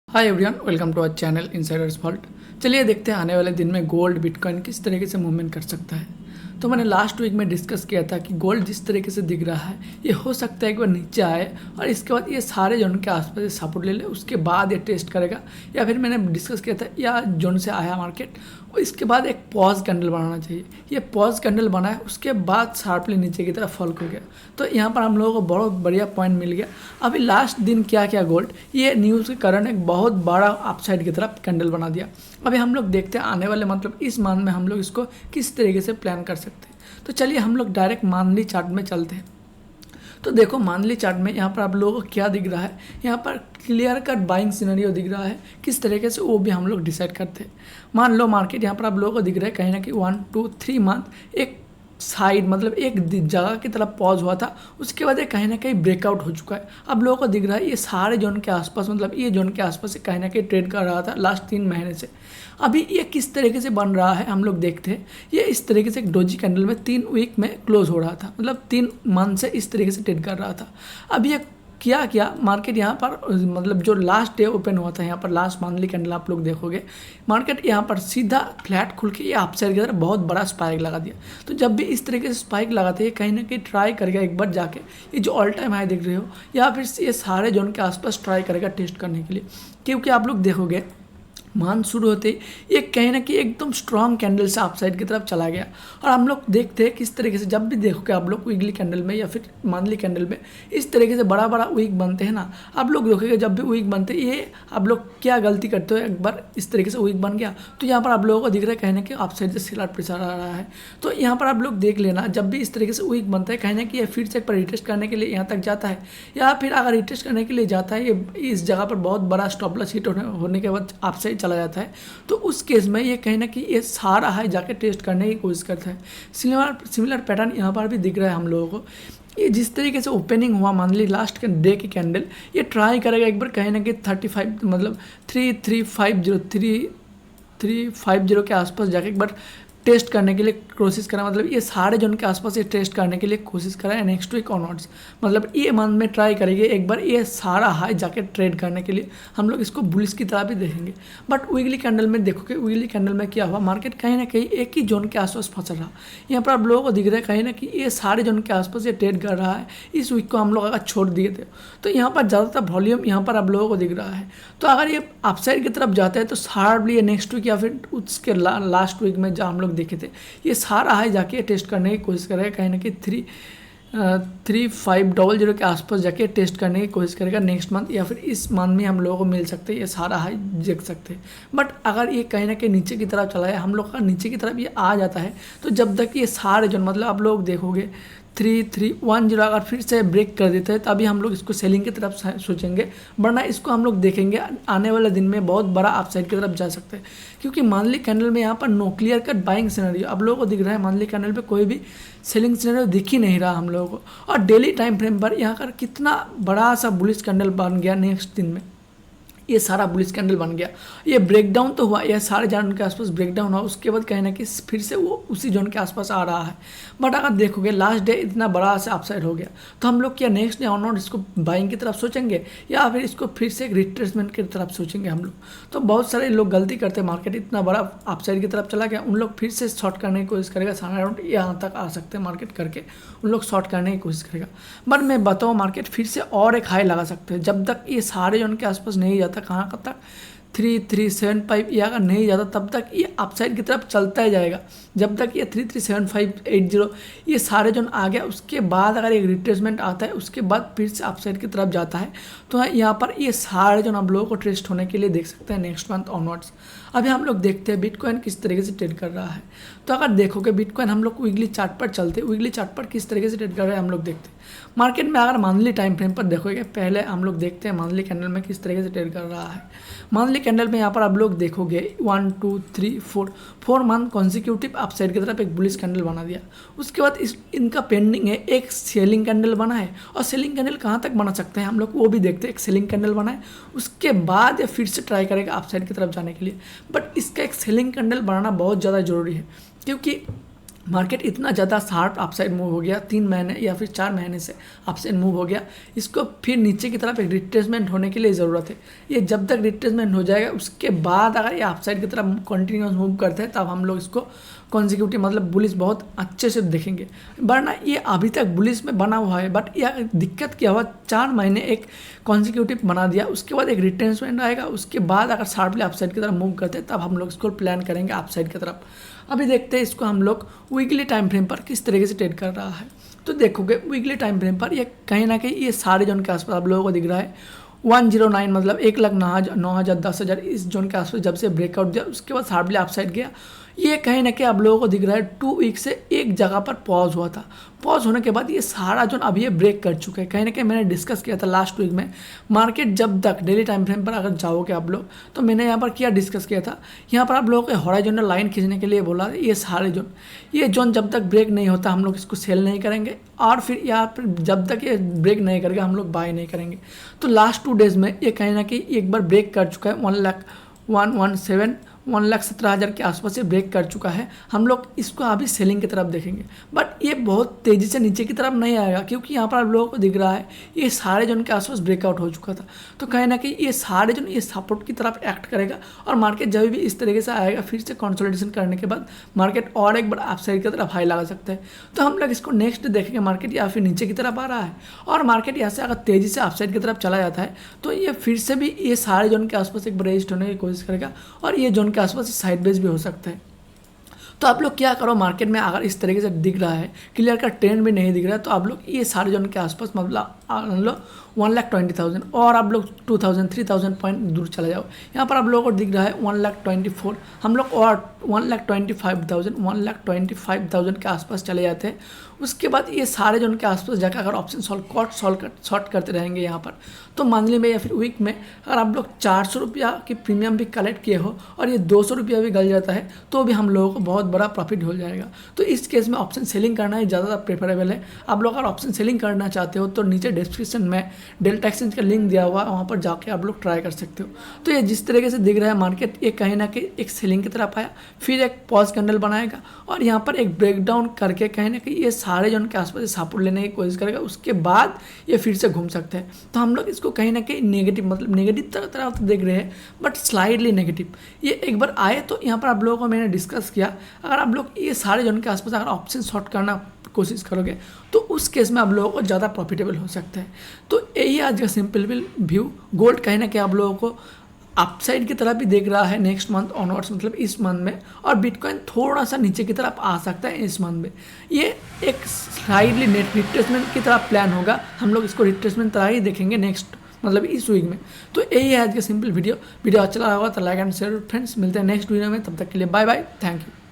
Hi everyone, welcome to our channel Insiders Vault. चलिए देखते हैं आने वाले दिन में गोल्ड बिटकॉइन किस तरीके से मूवमेंट कर सकता है। तो मैंने लास्ट वीक में डिस्कस किया था कि गोल्ड जिस तरीके से दिख रहा है ये हो सकता है कि वह नीचे आए और इसके बाद ये सारे जोन के आसपास सपोर्ट ले ले, उसके बाद ये टेस्ट करेगा। या फिर मैंने डिस्कस किया था या जोन से आया मार्केट और इसके बाद एक पॉज कैंडल बनाना चाहिए। ये पॉज कैंडल बनाया, उसके बाद शार्पली नीचे की तरफ फॉल हो गया। तो यहाँ पर हम लोगों को बहुत बढ़िया पॉइंट मिल गया। अभी लास्ट दिन क्या किया गोल्ड, ये न्यूज़ के कारण एक बहुत बड़ा अपसाइड की तरफ कैंडल बना दिया। अभी हम लोग देखते हैं आने वाले मतलब इस मंथ में हम लोग इसको किस तरीके से प्लान कर सकते हैं। तो चलिए हम लोग डायरेक्ट मंथली चार्ट में चलते हैं। तो देखो मंथली चार्ट में यहाँ पर आप लोगों को क्या दिख रहा है, यहाँ पर क्लियर कट बाइंग सिनेरियो दिख रहा है। किस तरीके से वो भी हम लोग डिसाइड करते हैं। मान लो मार्केट यहाँ पर आप लोगों को दिख रहा है कहीं ना कहीं 1 2 3 मंथ एक साइड मतलब एक जगह की तरफ पॉज हुआ था, उसके बाद ये कहीं ना कहीं ब्रेकआउट हो चुका है। अब लोगों को दिख रहा है ये सारे जोन के आसपास मतलब ये जोन के आसपास से कहीं ना कहीं ट्रेड कर रहा था लास्ट 3 महीने से। अभी ये किस तरीके से बन रहा है हम लोग देखते हैं। ये इस तरीके से एक डोजी कैंडल में 3 वीक में क्लोज हो रहा था, मतलब 3 मंथ से इस तरीके से ट्रेड कर रहा था। अब ये क्या मार्केट यहाँ पर मतलब जो लास्ट डे ओपन हुआ था यहाँ पर लास्ट मंथली कैंडल आप लोग देखोगे मार्केट यहाँ पर सीधा फ्लैट खुल के ये अपसाइड की तरफ बहुत बड़ा स्पाइक लगा दिया। तो जब भी इस तरीके से स्पाइक लगाते हैं कहीं ना कहीं ट्राई करेगा एक बार जाके ये जो ऑल टाइम हाई देख रहे हो या फिर ये सारे जोन के आसपास ट्राई करेगा टेस्ट करने के लिए। क्योंकि आप लोग देखोगे मंथ शुरू होते ही ये कहीं ना कहीं एकदम स्ट्रॉन्ग कैंडल से अपसाइड की तरफ चला गया। और हम लोग देखते हैं किस तरीके से जब भी देखोगे आप लोग वीकली कैंडल में या फिर मंथली कैंडल में इस तरीके से बड़ा बड़ा वीक बनते हैं ना, आप लोग देखोगे जब भी वीक बनते हैं ये आप लोग क्या गलती करते हो, एक बार इस तरीके से वीक बन गया तो यहाँ पर आप लोगों को दिख रहा है कहीं ना कहीं अपसाइड से सेलर प्रेशर आ रहा है। तो यहाँ पर आप लोग देख लेना जब भी इस तरीके से वीक बनता है कहीं ना कहीं ये फिर से एक बार रिटेस्ट करने के लिए यहाँ तक जाता है, या फिर अगर रिटेस्ट करने के लिए जाता है ये इस जगह पर बहुत बड़ा स्टॉप लॉस हिट होने के बाद अपसाइड चला जाता है। तो उस केस में ये कहीं ना कहीं ये सारा हाई जाके टेस्ट करने की कोशिश करता है। सिमिलर पैटर्न यहाँ पर भी दिख रहा है हम लोगों को। ये जिस तरीके से ओपनिंग हुआ मंथली लास्ट डे की कैंडल ये ट्राई करेगा एक बार कहीं ना कहीं 35 मतलब 350 के आसपास जाके एक बार टेस्ट करने के लिए कोशिश करा। मतलब ये सारे जोन के आसपास ये टेस्ट करने के लिए कोशिश करा है नेक्स्ट वीक ऑनवर्ड्स, मतलब ये मंथ में ट्राई करेंगे एक बार ये सारा हाई जाके ट्रेड करने के लिए हम लोग इसको बुलिश की तरह भी देखेंगे। बट वीकली कैंडल में देखोगे वीकली कैंडल में क्या हुआ, मार्केट कहीं ना कहीं एक ही जोन के आसपास फंस रहा। यहाँ पर आप लोगों को दिख रहा है कहीं ना कहीं ये सारे जोन के आसपास ये ट्रेड कर रहा है। इस वीक को हम लोग अगर छोड़ दिए थे तो यहाँ पर ज़्यादातर वॉल्यूम यहाँ पर आप लोगों को दिख रहा है। तो अगर ये अपसाइड की तरफ जाता है तो शार्पली नेक्स्ट वीक या फिर उसके लास्ट वीक में जहाँ हम लोग देखे थे ये सारा हाई जाके टेस्ट करने की कोशिश करेगा कहीं ना कहीं 3500 के आसपास जाके टेस्ट करने की कोशिश करेगा नेक्स्ट मंथ या फिर इस मंथ में हम लोगों को मिल सकते हैं ये सारा हाई देख सकते हैं। बट अगर ये कहीं ना कहीं नीचे की तरफ चला है हम लोग का नीचे की तरफ ये आ जाता है तो जब तक ये सारे जो मतलब आप लोग देखोगे 3310 अगर फिर से ब्रेक कर देते हैं तभी हम लोग इसको सेलिंग की तरफ सोचेंगे, वरना इसको हम लोग देखेंगे आने वाले दिन में बहुत बड़ा अपसाइड की तरफ जा सकता है। क्योंकि मंथली कैंडल में यहाँ पर no clear cut buying scenario आप लोगों को दिख रहा है। मंथली कैंडल पे कोई भी सेलिंग सिनेरियो दिख ही नहीं रहा हम लोगों को। और डेली टाइम फ्रेम पर यहाँ पर कितना बड़ा सा बुलिश कैंडल बन गया नेक्स्ट दिन में, ये सारा बुलिश कैंडल बन गया। ये ब्रेकडाउन तो हुआ, ये सारे जोन के आसपास ब्रेकडाउन हुआ, उसके बाद कहीं ना कहीं फिर से वो उसी जोन के आसपास आ रहा है। बट अगर देखोगे लास्ट डे इतना बड़ा सा अपसाइड हो गया तो हम लोग क्या नेक्स्ट डे ऑनवर्ड इसको बाइंग की तरफ सोचेंगे या फिर इसको फिर से एक रिट्रेसमेंट की तरफ सोचेंगे हम लोग। तो बहुत सारे लोग गलती करते हैं, मार्केट इतना बड़ा अपसाइड की तरफ चला गया उन लोग फिर से शॉर्ट करने की कोशिश करेगा, सारा राउंड यहाँ तक आ सकते हैं मार्केट करके उन लोग शॉर्ट करने की कोशिश करेगा। बट मैं बताऊँ मार्केट फिर से और एक हाई लगा सकते हैं जब तक ये सारे जोन के आसपास नहीं जाता। कहाँ तक 3375 या अगर नहीं जाता तब तक ये अपसाइड की तरफ चलता ही जाएगा। जब तक ये 337580 ये सारे जोन आ गया उसके बाद अगर एक रिट्रेसमेंट आता है उसके बाद फिर से अपसाइड की तरफ जाता है तो यहाँ पर ये सारे जोन आप लोगों को टेस्ट होने के लिए देख सकते हैं नेक्स्ट मंथ ऑनवर्ड्स। अभी हम लोग देखते हैं बिटकॉइन किस तरीके से ट्रेड कर रहा है। तो अगर देखोगे बिटकॉइन हम लोग वीकली चार्ट पर चलते हैं, वीकली चार्ट पर किस तरीके से ट्रेड कर रहे हैं हम लोग देखते हैं। मार्केट में अगर मंथली टाइम फ्रेम पर देखोगे पहले हम लोग देखते हैं मंथली कैंडल में किस तरीके से ट्रेड कर रहा है। मंथली कैंडल में यहाँ पर आप लोग देखोगे 1 2 3 4 मंथ कॉन्सिक्यूटिव अपसाइड की तरफ एक बुलिश कैंडल बना दिया। उसके बाद इनका पेंडिंग है एक सेलिंग कैंडल बना है, और सेलिंग कैंडल कहाँ तक बना सकते हैं हम लोग वो भी देखते हैं। एक सेलिंग कैंडल बना है उसके बाद ये फिर से ट्राई करेगा अपसाइड की तरफ जाने के लिए, बट इसका एक सेलिंग कैंडल बनाना बहुत ज़्यादा ज़रूरी है। क्योंकि मार्केट इतना ज़्यादा शार्प अपसाइड मूव हो गया 3 महीने या फिर 4 महीने से अपसाइड मूव हो गया, इसको फिर नीचे की तरफ एक रिट्रेसमेंट होने के लिए ज़रूरत है। ये जब तक रिट्रेसमेंट हो जाएगा उसके बाद अगर ये अपसाइड की तरफ कंटिन्यूस मूव करते हैं तब हम लोग इसको कॉन्सिक्यूटिव मतलब बुलिश बहुत अच्छे से देखेंगे, वरना ये अभी तक बुलिश में बना हुआ है। बट यह दिक्कत क्या हुआ, 4 महीने एक कॉन्सिक्यूटिव बना दिया, उसके बाद एक रिट्रेसमेंट आएगा, उसके बाद अगर शार्पली अपसाइड की तरफ मूव करते हैं तब हम लोग इसको प्लान करेंगे अपसाइड की तरफ। अभी देखते हैं इसको हम लोग वीकली टाइम फ्रेम पर किस तरीके से ट्रेड कर रहा है। तो देखोगे वीकली टाइम फ्रेम पर ये कहीं ना कहीं ये सारे जोन के आसपास आप लोगों को दिख रहा है 109 मतलब 1,09,000 10,000 इस जोन के आसपास जब से ब्रेकआउट दिया उसके बाद शार्पली अपसाइड गया। ये कहीं ना कहीं आप लोगों को दिख रहा है 2 वीक से एक जगह पर पॉज हुआ था। पॉज होने के बाद ये सारा जोन अभी ये ब्रेक कर चुका है। कहीं ना कहीं मैंने डिस्कस किया था लास्ट वीक में, मार्केट जब तक डेली टाइम फ्रेम पर अगर जाओगे आप लोग तो मैंने यहाँ पर क्या डिस्कस किया था, यहाँ पर आप लोगों को हॉरिजॉन्टल लाइन खींचने के लिए बोला ये सारे जोन, ये जोन जब तक ब्रेक नहीं होता हम लोग इसको सेल नहीं करेंगे, और फिर यहाँ पर जब तक ये ब्रेक नहीं करेगा हम लोग बाय नहीं करेंगे। तो लास्ट 2 डेज में ये कहीं ना कहीं एक बार ब्रेक कर चुका है 1,17,000 के आसपास से ब्रेक कर चुका है। हम लोग इसको अभी सेलिंग की तरफ देखेंगे, बट ये बहुत तेज़ी से नीचे की तरफ नहीं आएगा क्योंकि यहाँ पर आप लोगों को दिख रहा है ये सारे जोन के आसपास ब्रेकआउट हो चुका था। तो कहीं ना कहीं ये सारे जोन ये सपोर्ट की तरफ एक्ट करेगा, और मार्केट जब भी इस तरीके से आएगा फिर से कंसोलिडेशन करने के बाद मार्केट और एक बार अपसाइड की तरफ हाई लगा सकता है। तो हम लोग इसको नेक्स्ट देखेंगे मार्केट या फिर नीचे की तरफ आ रहा है, और मार्केट यहाँ से अगर तेज़ी से अपसाइड की तरफ चला जाता है तो ये फिर से भी ये सारे जोन के आसपास एक बार रेजिस्ट होने की कोशिश करेगा, और ये जोन के आसपास साइडवेज भी हो सकता है। तो आप लोग क्या करो, मार्केट में अगर इस तरीके से दिख रहा है क्लियर का ट्रेंड भी नहीं दिख रहा है तो आप लोग ये सारे जोन के आसपास मतलब मान लो 1,20,000 और आप लोग 2,000 3,000 पॉइंट दूर चले जाओ। यहाँ पर आप लोगों को दिख रहा है 1,24,000, हम लोग और 1,25,000 के आसपास चले जाते हैं। उसके बाद ये सारे जोन के आसपास जाकर अगर ऑप्शन शॉर्ट करते रहेंगे यहाँ पर, तो मंथली में या फिर वीक में अगर आप लोग 400 रुपया की प्रीमियम भी कलेक्ट किए हो और ये 200 रुपया भी गल जाता है तो भी हम लोगों को बहुत बड़ा प्रॉफिट हो जाएगा। तो इस केस में ऑप्शन सेलिंग करना ही ज़्यादा प्रेफरेबल है। आप लोग अगर ऑप्शन सेलिंग करना चाहते हो तो नीचे डिस्क्रिप्शन में डेल्टा एक्सचेंज का लिंक दिया हुआ है, वहाँ पर जाके आप लोग ट्राई कर सकते हो। तो ये जिस तरीके से दिख रहा है मार्केट, ये कहीं ना कहीं एक सेलिंग की तरफ आया, फिर एक पॉज कैंडल बनाएगा और यहाँ पर एक ब्रेकडाउन करके कहीं ना कहीं ये सारे जोन के आसपास सपोर्ट लेने की कोशिश करेगा, उसके बाद ये फिर से घूम सकते हैं। तो हम लोग इसको कहीं ना कहीं नेगेटिव मतलब नेगेटिव तरफ देख रहे हैं, बट स्लाइडली नेगेटिव। ये एक बार आए तो यहाँ पर आप लोगों को मैंने डिस्कस किया, अगर आप लोग ये सारे जोन के आसपास अगर ऑप्शन शॉर्ट करना कोशिश करोगे तो उस केस में आप लोगों को ज़्यादा प्रॉफिटेबल हो सकता है। तो यही आज का सिंपल व्यू। गोल्ड कहीं ना कहीं आप लोगों को अपसाइड की तरफ भी देख रहा है नेक्स्ट मंथ ऑनवर्ड्स मतलब इस मंथ में, और बिटकॉइन थोड़ा सा नीचे की तरफ आ सकता है इस मंथ में। ये एक स्लाइडली नेट रिट्रेसमेंट की तरफ प्लान होगा, हम लोग इसको रिट्रेसमेंट तरह ही देखेंगे नेक्स्ट मतलब इस वीक में। तो यही है आज का सिंपल वीडियो अच्छा लगा होगा तो लाइक एंड शेयर फ्रेंड्स। मिलते हैं नेक्स्ट वीडियो में, तब तक के लिए बाय बाय, थैंक यू।